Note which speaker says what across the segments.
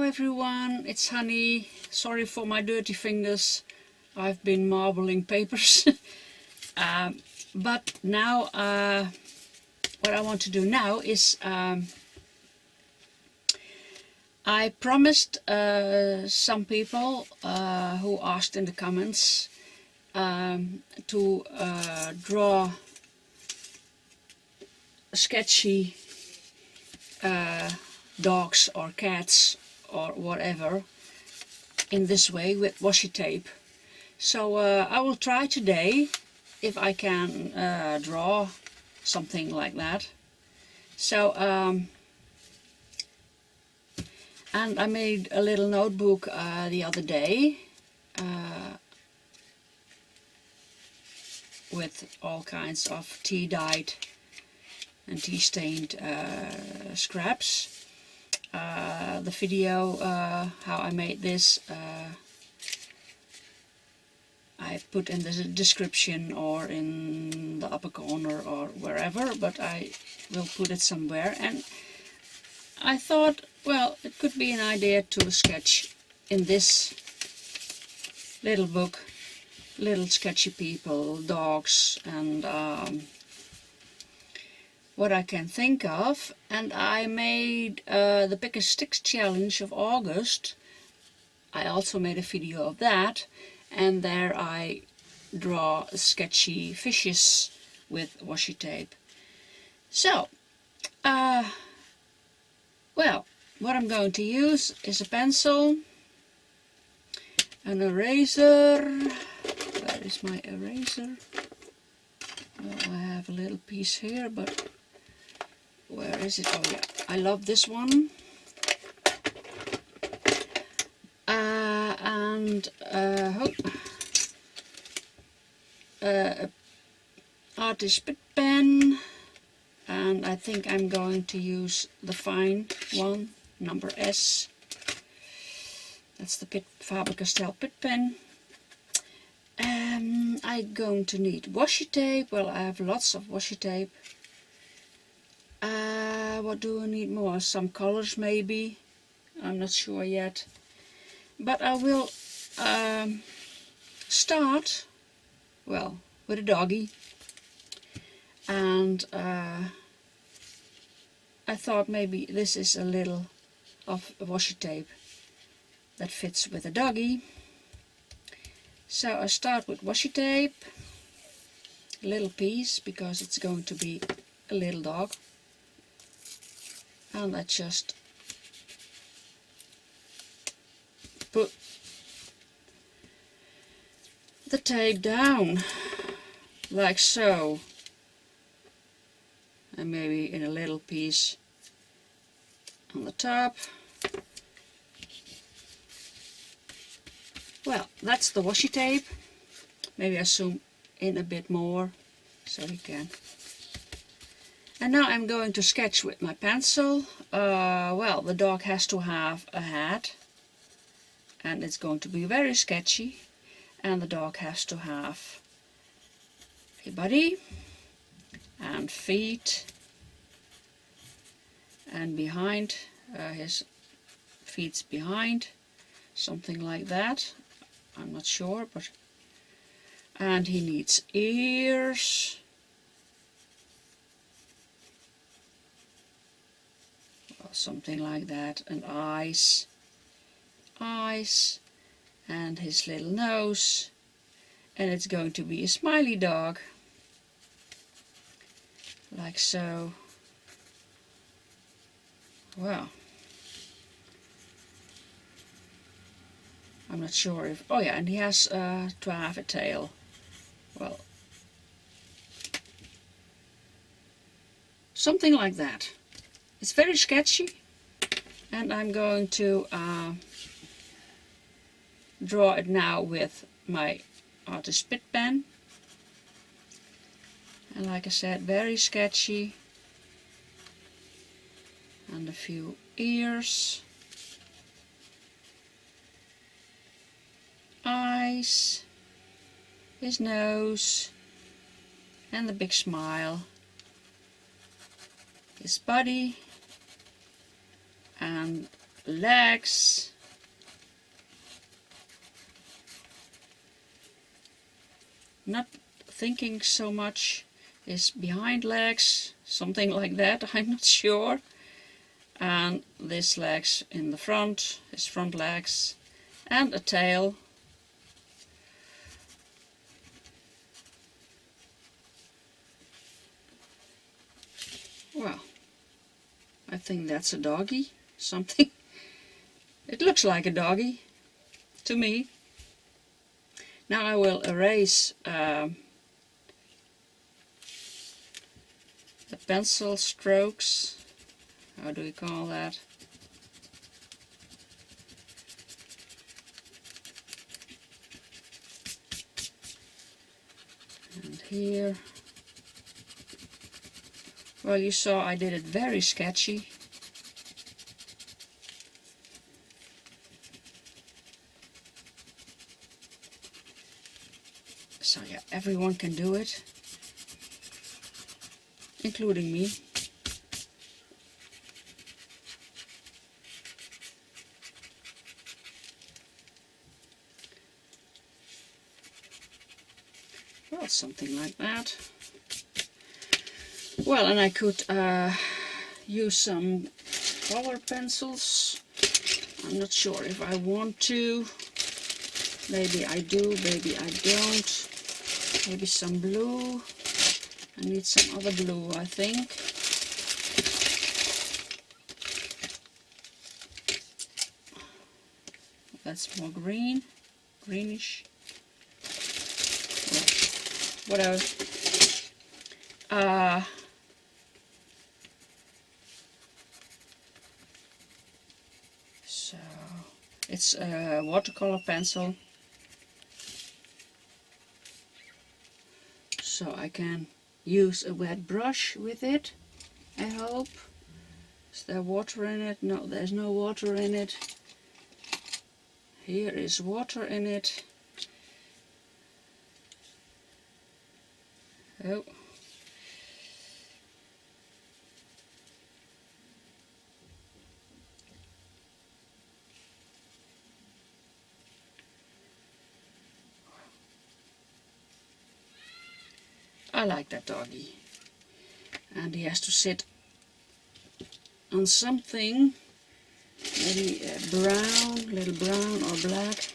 Speaker 1: everyone, it's Hanny. Sorry for my dirty fingers. I've been marbling papers. But now what I want to do now is I promised some people who asked in the comments to draw sketchy dogs or cats or whatever in this way with washi tape. So I will try today if I can draw something like that. So and I made a little notebook the other day with all kinds of tea dyed and tea stained scraps. The video how I made this I put in the description or in the upper corner or wherever, but I will put it somewhere. And I thought, well, it could be an idea to sketch in this little book little sketchy people, dogs, and what I can think of. And I made the Pick a Sticks challenge of August. I also made a video of that, and there I draw sketchy fishes with washi tape. So well, what I'm going to use is a pencil, an eraser. Where is my eraser? Well, I have a little piece here, but where is it? Oh yeah, I love this one. And artist bit pen, and I think I'm going to use the fine one, number S. That's the Faber-Castell pit pen. I'm going to need washi tape. Well, I have lots of washi tape. What do I need more? Some colors maybe. I'm not sure yet. But I will start, well, with a doggy. And I thought maybe this is a little of washi tape that fits with a doggy. So I start with washi tape, a little piece, because it's going to be a little dog. And I just put the tape down, like so. And maybe in a little piece on the top. Well, that's the washi tape. Maybe I zoom in a bit more so you can. And now I'm going to sketch with my pencil. Well, the dog has to have a head, and it's going to be very sketchy. And the dog has to have a body and feet, and behind, his feet's behind, something like that. I'm not sure, but and he needs ears, well, something like that, and eyes, and his little nose, and it's going to be a smiley dog, like so. Well, I'm not sure if, oh yeah, and he has to have a tail. Well, something like that. It's very sketchy, and I'm going to draw it now with my artist bit pen. And like I said, very sketchy. And a few ears, eyes, his nose, and the big smile, his body, and legs. Not thinking so much is behind legs, something like that, I'm not sure. And this legs in the front, his front legs, and a tail. Well, I think that's a doggy, something. It looks like a doggy to me. Now I will erase the pencil strokes. How do we call that? And here. Well, you saw I did it very sketchy. So yeah, everyone can do it, including me. Well, something like that. Well, and I could use some color pencils. I'm not sure if I want to. Maybe I do, maybe I don't. Maybe some blue. I need some other blue, I think. That's more green, greenish. Whatever. So it's a watercolor pencil. So I can use a wet brush with it, I hope. Is there water in it? No, there's no water in it. Here is water in it. Oh. I like that doggy. And he has to sit on something, maybe brown, little brown or black.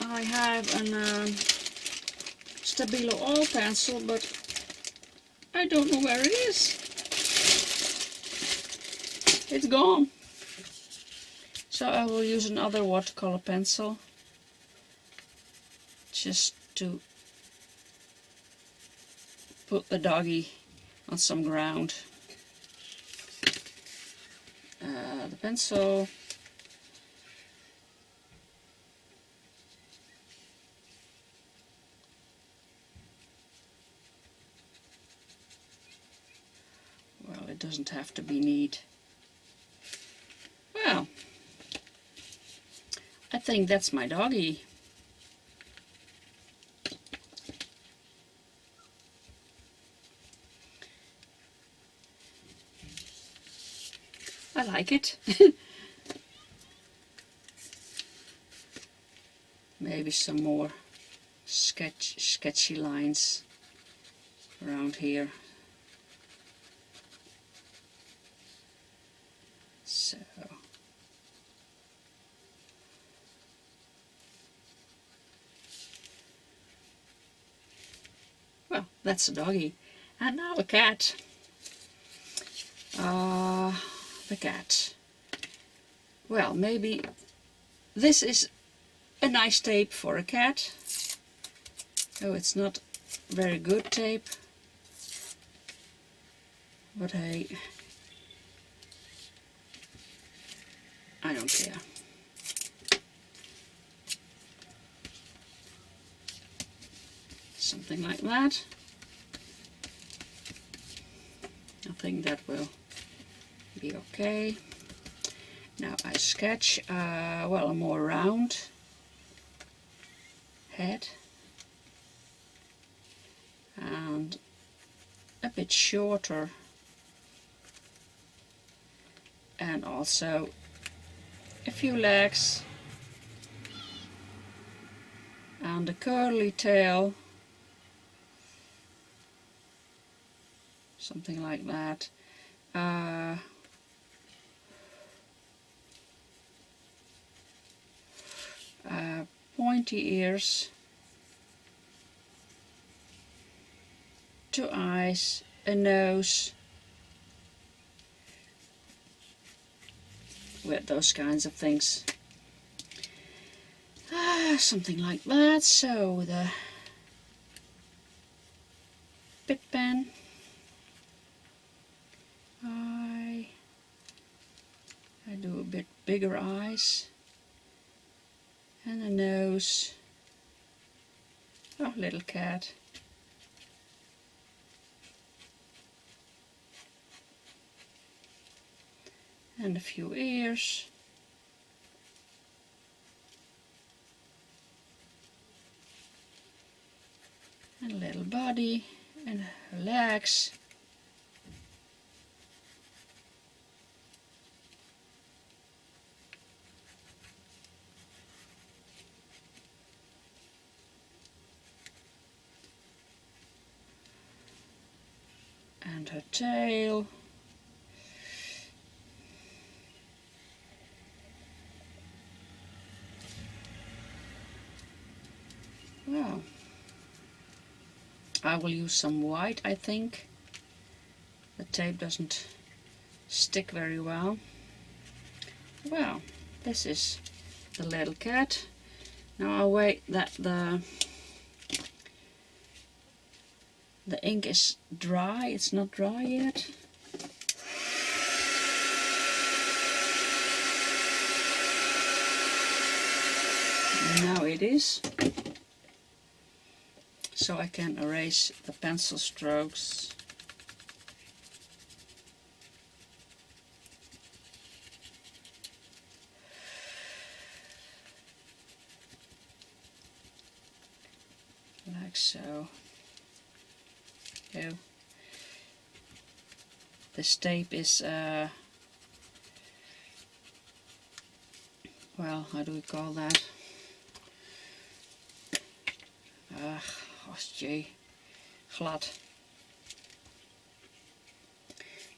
Speaker 1: I have an Stabilo oil pencil, but I don't know where it is. It's gone. So I will use another watercolor pencil just to put the doggy on some ground. The pencil. Well, it doesn't have to be neat. Well, I think that's my doggy. I like it. Maybe some more sketchy lines around here. So well, that's a doggy. And now a cat. The cat. Well, maybe this is a nice tape for a cat. Oh, it's not very good tape, but hey, I don't care. Something like that. I think that will be okay. Now I sketch, well, a more round head and a bit shorter and also a few legs and a curly tail, something like that. Pointy ears, 2 eyes, a nose, with those kinds of things. Something like that. So the bit pen, I do a bit bigger eyes and a nose. Oh, little cat. And a few ears. And a little body and her legs. And her tail. Wow. I will use some white, I think. The tape doesn't stick very well. Well, this is the little cat. Now I'll wait that the ink is dry. It's not dry yet. Now it is. So I can erase the pencil strokes. Like so. Oh. This tape is, well, how do we call that? Gee, glad.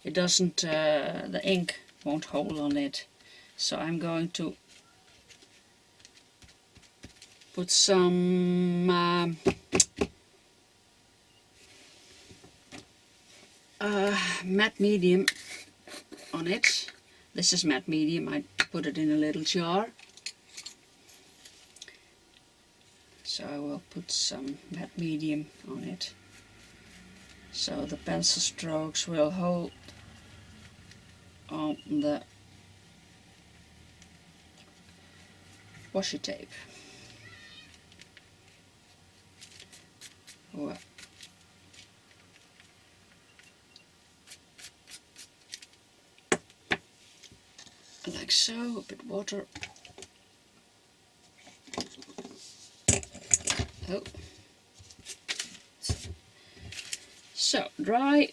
Speaker 1: It doesn't, the ink won't hold on it. So I'm going to put some matte medium on it. This is matte medium. I put it in a little jar. So I will put some matte medium on it. So the pencil strokes will hold on the washi tape. Well, like so, a bit water. Oh. So, dry.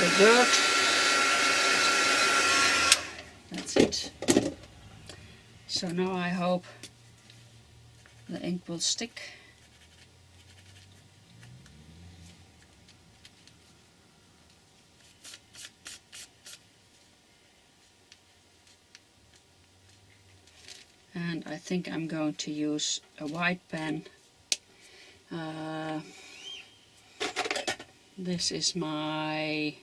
Speaker 1: The dirt. That's it. So now I hope the ink will stick. And I think I'm going to use a white pen. This is my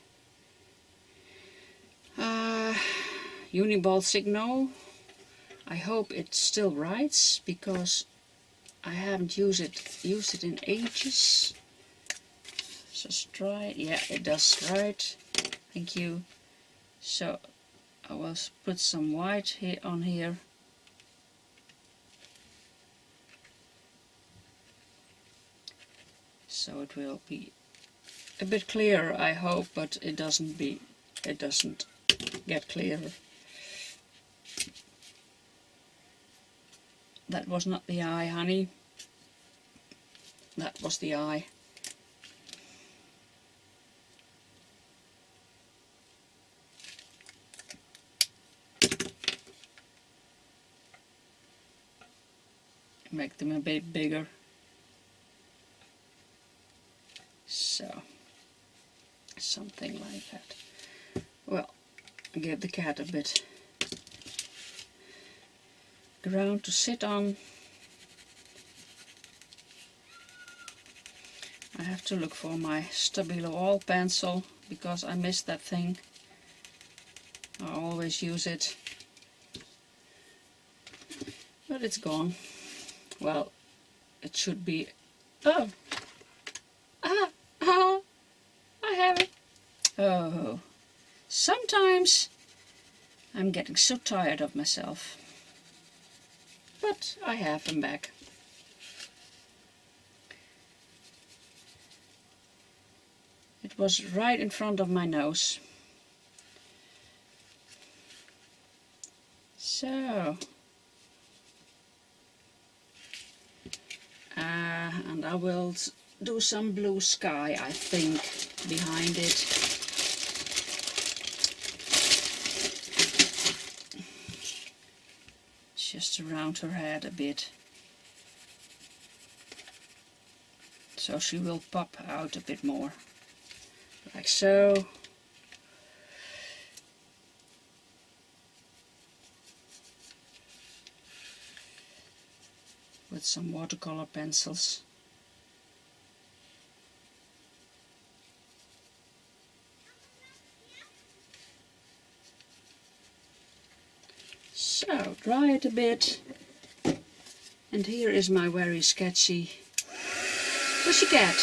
Speaker 1: Uniball Signal. I hope it still writes because I haven't used it in ages. Just try it. Yeah, it does write. Thank you. So I will put some white here on here. So it will be a bit clearer, I hope, but it doesn't be it doesn't get clearer. That was not the eye, honey. That was the eye. Make them a bit bigger. So, something like that. Well, give the cat a bit ground to sit on. I have to look for my Stabilo All pencil because I missed that thing. I always use it, but it's gone. Well, it should be. Oh! I have it. Oh, sometimes I'm getting so tired of myself. But I have them back. It was right in front of my nose. So, and I will do some blue sky, I think, behind it. Just around her head a bit. So she will pop out a bit more. Like so. With some watercolor pencils. So, dry it a bit. And here is my very sketchy pussycat.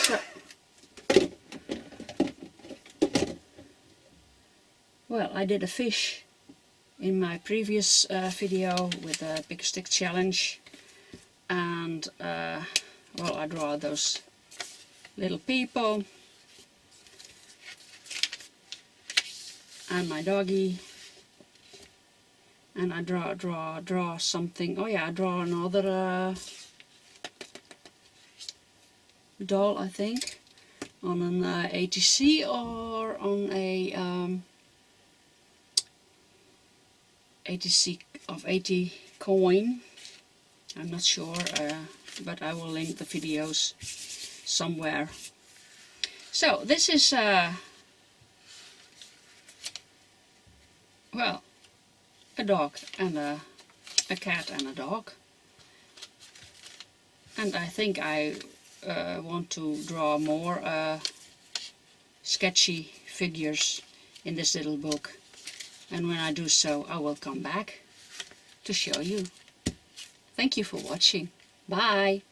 Speaker 1: So, well, I did a fish in my previous video with a big stick challenge. And well, I draw those little people and my doggy, and I draw something. Oh yeah, I draw another doll, I think, on an ATC or on a ATC of 80 coin. I'm not sure, but I will link the videos somewhere. So this is well, a dog and a cat and a dog, and I think I want to draw more sketchy figures in this little book, and when I do so I will come back to show you. Thank you for watching. Bye!